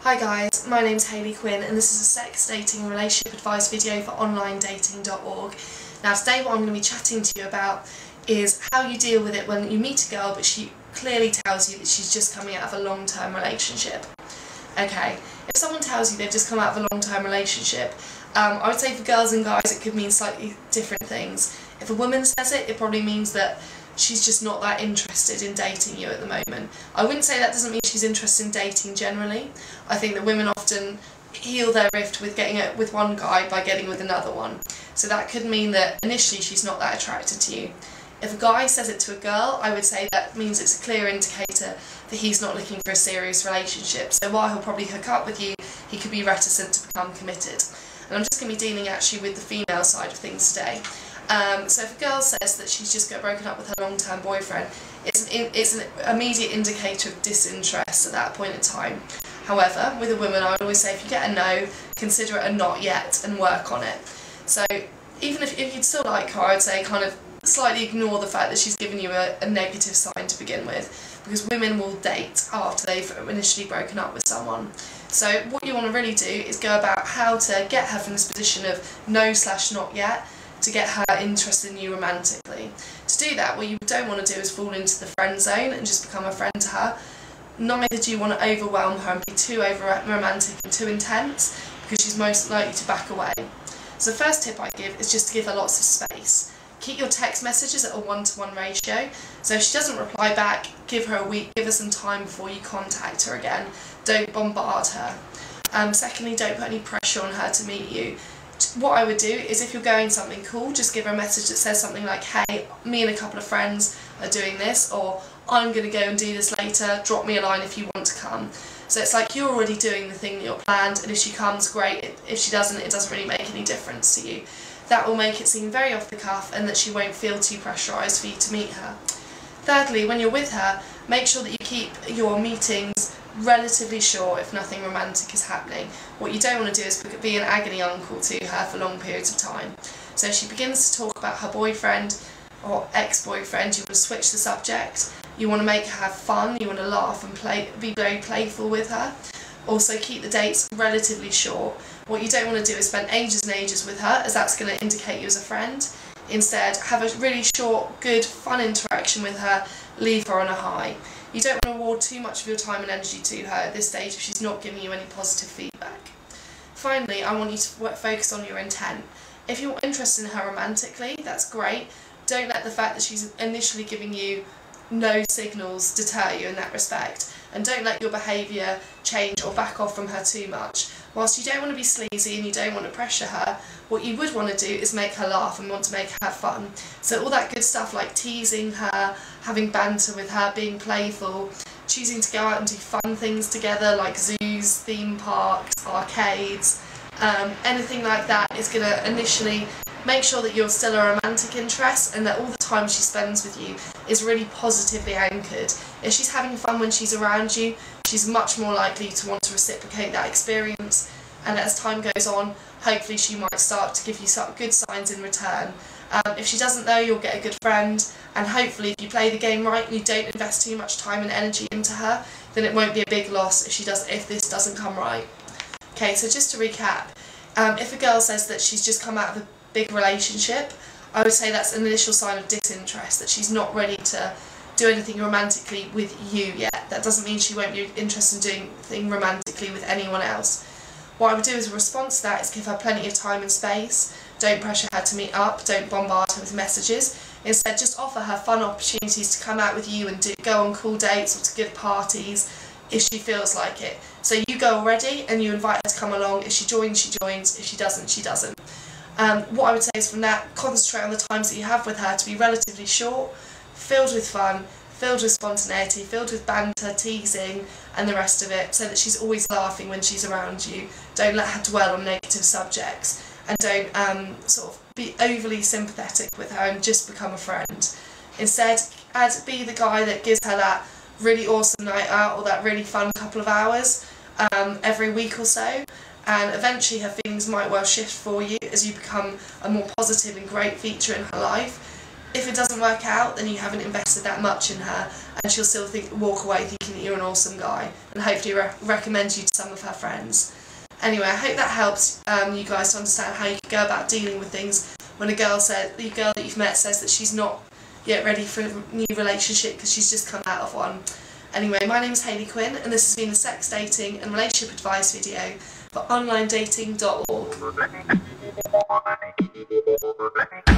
Hi guys, my name's Hayley Quinn and this is a sex, dating and relationship advice video for onlinedating.org. Now today what I'm going to be chatting to you about is how you deal with it when you meet a girl but she clearly tells you that she's just coming out of a long-term relationship. Okay, if someone tells you they've just come out of a long-term relationship, I would say for girls and guys it could mean slightly different things. If a woman says it, it probably means that she's just not that interested in dating you at the moment. I wouldn't say that doesn't mean she's interested in dating generally. I think that women often heal their rift with getting it with one guy by getting with another one. So that could mean that initially she's not that attracted to you. If a guy says it to a girl, I would say that means it's a clear indicator that he's not looking for a serious relationship. So while he'll probably hook up with you, he could be reticent to become committed. And I'm just going to be dealing actually with the female side of things today. So if a girl says that she's just got broken up with her long-term boyfriend, it's an immediate indicator of disinterest at that point in time. However, with a woman I would always say if you get a no, consider it a not yet and work on it. So even if you'd still like her, I would say kind of slightly ignore the fact that she's given you a negative sign to begin with, because women will date after they've initially broken up with someone. So what you want to really do is go about how to get her from this position of no/not yet to get her interested in you romantically. To do that, what you don't want to do is fall into the friend zone and just become a friend to her. Neither do you want to overwhelm her and be too romantic and too intense, because she's most likely to back away. So the first tip I give is just to give her lots of space. Keep your text messages at a 1-to-1 ratio, so if she doesn't reply back, give her a week, give her some time before you contact her again. Don't bombard her. Secondly, don't put any pressure on her to meet you. What I would do is if you're going something cool, just give her a message that says something like, hey, me and a couple of friends are doing this, or I'm going to go and do this later, drop me a line if you want to come. So it's like you're already doing the thing that you're planned, and if she comes, great. If she doesn't, it doesn't really make any difference to you. That will make it seem very off the cuff and that she won't feel too pressurised for you to meet her. Thirdly, when you're with her, make sure that you keep your meetings relatively short if nothing romantic is happening. What you don't want to do is be an agony uncle to her for long periods of time. So if she begins to talk about her boyfriend or ex-boyfriend, you want to switch the subject. You want to make her have fun, you want to laugh and be very playful with her. Also keep the dates relatively short. What you don't want to do is spend ages and ages with her, as that's going to indicate you as a friend. Instead, have a really short, good, fun interaction with her, leave her on a high. You don't want to award too much of your time and energy to her at this stage if she's not giving you any positive feedback. Finally, I want you to focus on your intent. If you're interested in her romantically, that's great. Don't let the fact that she's initially giving you no signals deter you in that respect. And don't let your behaviour change or back off from her too much. Whilst you don't want to be sleazy and you don't want to pressure her, what you would want to do is make her laugh and want to make her have fun. So all that good stuff like teasing her, having banter with her, being playful, choosing to go out and do fun things together like zoos, theme parks, arcades, anything like that is going to initially make sure that you're still a romantic interest and that all the time she spends with you is really positively anchored. If she's having fun when she's around you, she's much more likely to want to reciprocate that experience, and as time goes on, hopefully she might start to give you some good signs in return. If she doesn't though, you'll get a good friend, and hopefully if you play the game right and you don't invest too much time and energy into her, then it won't be a big loss if this doesn't come right. Okay, so just to recap, if a girl says that she's just come out of a big relationship, I would say that's an initial sign of disinterest, that she's not ready to do anything romantically with you yet. That doesn't mean she won't be interested in doing anything romantically with anyone else. What I would do as a response to that is give her plenty of time and space. Don't pressure her to meet up, don't bombard her with messages. Instead, just offer her fun opportunities to come out with you and go on cool dates or to good parties if she feels like it. So you go already and you invite her to come along. If she joins, she joins. If she doesn't, she doesn't. What I would say is from that, concentrate on the times that you have with her to be relatively short, filled with fun, filled with spontaneity, filled with banter, teasing and the rest of it, so that she's always laughing when she's around you. Don't let her dwell on negative subjects, and don't sort of be overly sympathetic with her and just become a friend. Instead, be the guy that gives her that really awesome night out or that really fun couple of hours every week or so, and eventually her feelings might well shift for you as you become a more positive and great feature in her life. if it doesn't work out, then you haven't invested that much in her, and she'll still walk away thinking that you're an awesome guy, and hopefully recommend you to some of her friends. Anyway, I hope that helps you guys to understand how you can go about dealing with things when the girl that you've met says that she's not yet ready for a new relationship because she's just come out of one. Anyway, my name is Hayley Quinn, and this has been a sex, dating and relationship advice video for onlinedating.org.